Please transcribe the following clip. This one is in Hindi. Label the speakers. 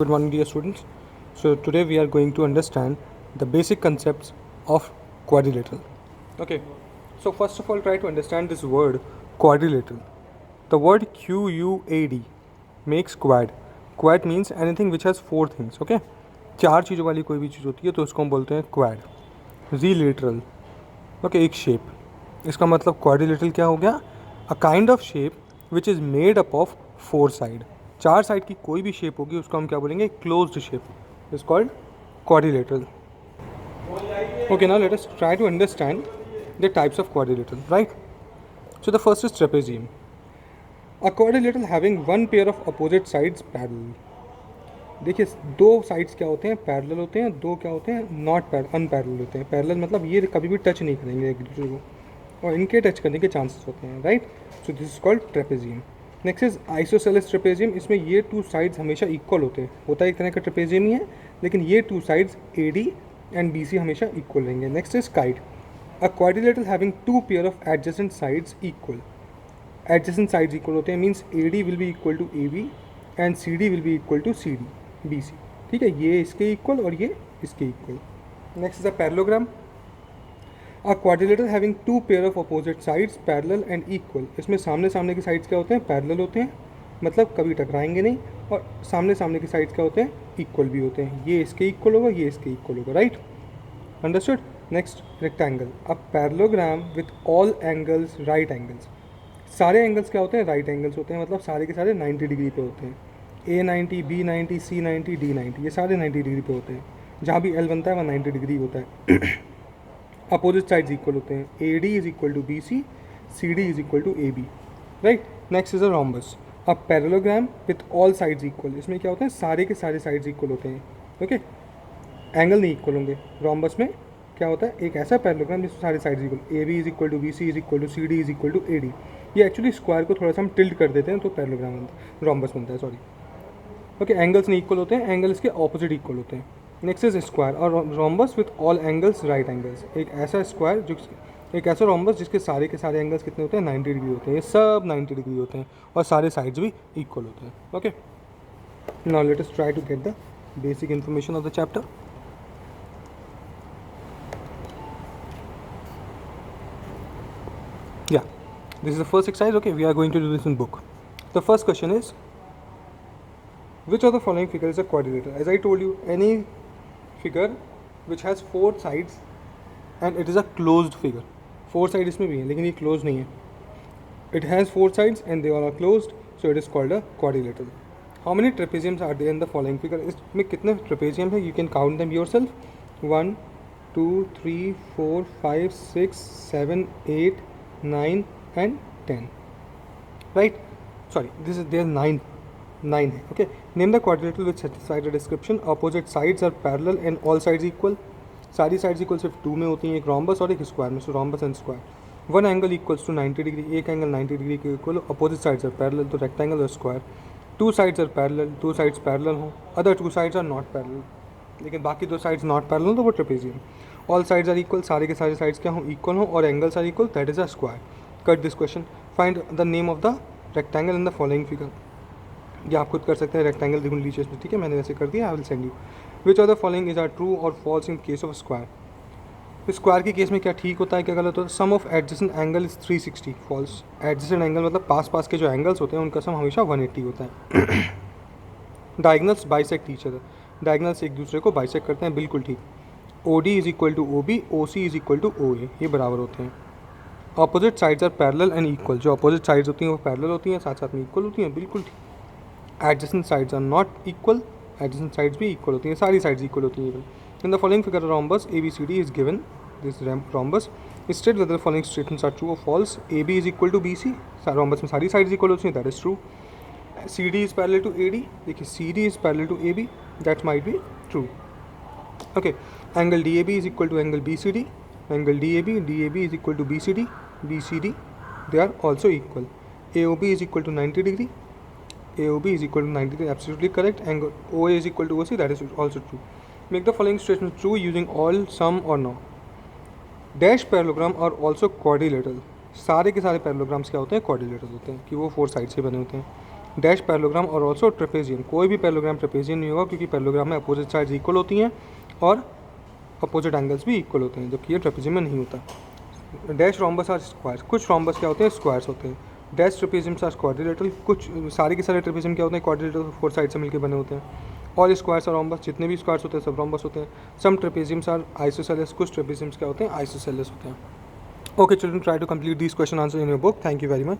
Speaker 1: Good morning, dear students. So today we are going to understand the basic concepts of quadrilateral. Okay. So first of all, try to understand this word quadrilateral. The word QUAD makes quad. Quad means anything which has four things. Okay. चार चीज़ों वाली कोई भी चीज़ होती है तो उसको हम बोलते हैं क्वाड. रिलेटरल. ओके, एक शेप. इसका मतलब क्वाड्रिलेटरल क्या हो गया? A kind of shape which is made up of four side. चार साइड की कोई भी शेप होगी उसको हम क्या बोलेंगे? Closed shape is called quadrilateral. Okay, now let us try to understand the types of quadrilateral, right? So the first is trapezium. A quadrilateral having one pair of opposite sides parallel. देखिए, दो साइड्स क्या होते हैं? पैरेलल होते हैं. दो क्या होते हैं? नॉट अनपैरेलल होते हैं. पैरेलल मतलब ये कभी भी टच नहीं करेंगे एक दूसरे को और इनके टच करने के चांसेस होते हैं, right? So this is called trapezium. Next is isosceles trapezium. इसमें ये टू साइड्स हमेशा इक्वल होते हैं. होता है एक तरह का ट्रेपेजियम ही है, लेकिन ये two sides A D and B C हमेशा इक्वल रहेंगे. Next is kite. A quadrilateral having two pair of adjacent sides equal. Adjacent sides equal होते हैं means A D will be equal to A B and C D will be equal to C D B C. ठीक है, ये इसके इक्वल और ये इसके equal. Next is a parallelogram. A quadrilateral having two pair of opposite sides parallel and equal. इसमें सामने सामने के साइड्स क्या होते हैं? पैरेलल होते हैं, मतलब कभी टकराएंगे नहीं. और सामने सामने के साइड्स क्या होते हैं? इक्वल भी होते हैं. ये इसके इक्वल होगा, ये इसके इक्वल होगा, right? Understood. Next rectangle. A parallelogram with all angles right angles. सारे एंगल्स क्या होते हैं? राइट एंगल्स होते हैं, मतलब सारे के सारे 90 डिग्री पे होते हैं. ए 90, बी 90, सी 90, डी 90, ये सारे 90 डिग्री पे होते हैं. जहाँ भी एल बनता है वहाँ 90 डिग्री होता है. अपोजिट साइड्स इक्वल होते हैं. A D is equal to B C D is equal to A B, right? Next is a rhombus. A parallelogram with all sides equal. इसमें क्या होता है? सारे के सारे साइड्स इक्वल होते हैं. ओके, एंगल नहीं इक्वल होंगे. रोम्बस में क्या होता है? एक ऐसा पैरेललोग्राम जिसमें सारे sides equal. A B is equal to B C is equal to C D is equal to A D. ये एक्चुअली स्क्वायर को थोड़ा सा हम टिल्ट कर देते हैं तो पैरेललोग्राम बनता है, रोम्बस बनता है, सॉरी. ओके, एंगल्स नहीं इक्वल होते हैं, एंगल इसके ऑपोजिट इक्वल होते हैं. नेक्स्ट इज स्क्वायर और rhombus with all angles right angles. एक ऐसा स्क्वायर जो एक ऐसा रोम्बस जिसके सारे के सारे एंगल्स कितने होते हैं? 90 डिग्री होते हैं. ये सब 90 डिग्री होते हैं और सारे साइड्स भी इक्वल होते हैं. Okay, now let us try to get the basic information of the chapter. Yeah, this is the first exercise. Okay, we are going to do this in book. The first question is, which of the following figure is a quadrilateral? As I told you, any figure which has four sides and it is a closed figure. Four sides इसमें भी है लेकिन ये closed नहीं है. It has four sides and they all are closed, so it is called a quadrilateral. How many trapeziums are there in the following figure? इसमें कितने trapezium है? You can count them yourself. 1, 2, 3, 4, 5, 6, 7, 8, 9 and 10. Right? Sorry, this is there 9 है. Okay, name the quadrilateral which satisfies the description. Opposite sides are parallel and all sides equal. सारी साइड्स इक्वल सिर्फ टू में होती हैं, एक रोम्बस और एक स्क्वायर में. So rhombus and square. One angle equals to 90 degree. एक एंगल 90 डिग्री के equal. Opposite sides are parallel, तो रेक्टेंगल और square. Two sides are parallel, two sides parallel हो. Other two sides are not parallel, लेकिन बाकी दो साइड्स नॉट पैरेलल तो वो trapezium. All sides are equal. सारे के सारे साइड्स क्या हो? इक्वल हो और angles are equal, that is a square. Cut this question. Find the name of the rectangle in the following figure. ये आप खुद कर सकते हैं. रेक्टेंगल देखो नीचे में, ठीक है, मैंने वैसे कर दिया. I will send you. Which of the following is are true or false in case of square. Square के केस में क्या ठीक होता है, क्या गलत होता है? Sum of adjacent angle is 360. False. Adjacent angle मतलब पास पास के जो एंगल्स होते हैं उनका सम हमेशा 180 होता है. Diagonals bisect each other. Diagonals एक दूसरे को बाइसेक्ट करते हैं, बिल्कुल ठीक. O D is equal to O B, O C is equal to O A, ये बराबर होते हैं. Opposite sides are parallel and equal. जो अपोजिट साइड्स होती हैं वो पैरेलल होती हैं, साथ साथ में इक्वल होती हैं, बिल्कुल ठीक. Adjacent sides are not equal. Adjacent sides भी इक्वल होती हैं, सारी साइड्स इक्वल होती हैं. In the following figure rhombus A B C D is given. This rhombus state whether the following statements are true or false. A B is equal to B C. Rhombus में सारी साइड्स इक्वल होती हैं, that is true. C D is parallel to A D. देखिए, C D is parallel to A B, that might be true. Okay, angle D A B is equal to angle B C D. Angle D A B is equal to B C D, they are also equal. AOB is equal to 90 degree. AOB is equal to 90 degree, absolutely correct. Angle OA is equal to OC, that is also true. Make the following statements true using all, some or no. Dash parallelogram are also quadrilateral. सारे के सारे पैरेललोग्राम्स क्या होते हैं? क्वाड्रिलेटरल होते हैं, कि वो फोर साइड से बने होते हैं. डैश पैरेललोग्राम और ऑल्सो ट्रेपेजियम। कोई भी पैरेललोग्राम ट्रेपेजियम नहीं होगा क्योंकि पैरेललोग्राम में अपोजिट साइड्स इक्वल होती हैं और अपोजिट एंगल्स भी इक्वल होते हैं, जबकि ये ट्रेपेजियम में नहीं होता। डैश रोम्बस आर स्क्वायर्स, कुछ रोम्बस क्या होते हैं, स्क्वायर्स होते हैं। डैश ट्रेपेजियम्स आर क्वाड्रिलेटरल, कुछ सारे के सारे ट्रेपेजियम क्या होते हैं, क्वाड्रिलेटरल, 4 साइड से मिलकर बने होते हैं। ऑल स्क्वायर्स आर रोम्बस, जितने भी स्क्वायर्स होते हैं सब रोम्बस होते हैं। सम ट्रेपेजियम्स आर आइसोसेलेस, कुछ ट्रेपेजियम्स क्या होते हैं, आइसोसेलेस होते हैं। Okay children, try to complete this question answer in your book. Thank you very much.